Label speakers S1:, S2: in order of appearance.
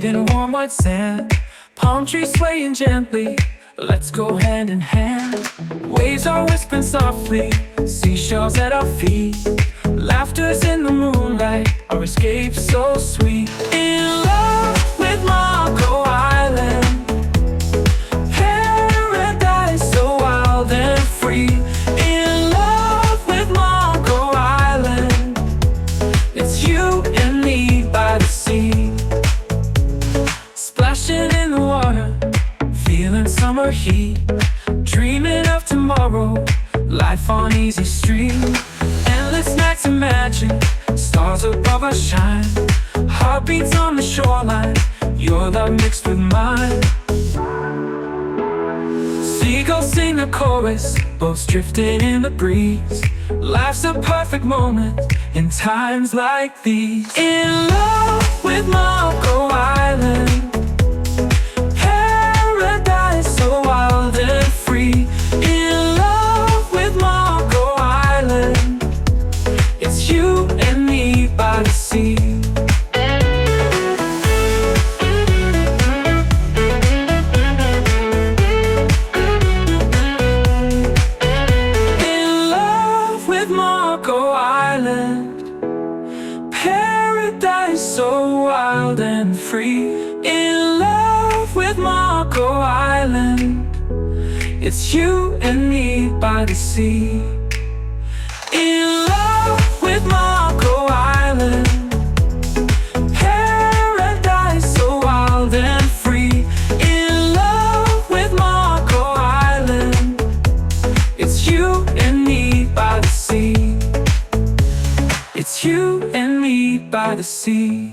S1: feet in warm white sand, palm trees swaying gently. Let's go hand in hand. Waves are whispering softly, seashells at our feet. Laughter's in the moonlight, our escape so sweet. In love with Mackle Island, paradise so wild and free. In love with Mackle Island, it's you and me by the sea. Splashing in the water, feeling summer heat, dreaming of tomorrow, life on easy street. Endless nights imagine, stars above us shine, heartbeats on the shoreline, your love mixed with mine. Seagulls sing a chorus, boats drifting in the breeze. Life's a perfect moment in times like these. In love with Mackle Island, by the sea. In love with Mackle Island, paradise so wild and free. In love with Mackle Island, it's you and me by the sea. In love with Mackle Island, paradise so wild and free. In love with Mackle Island, it's you and me by the sea. It's you and me by the sea.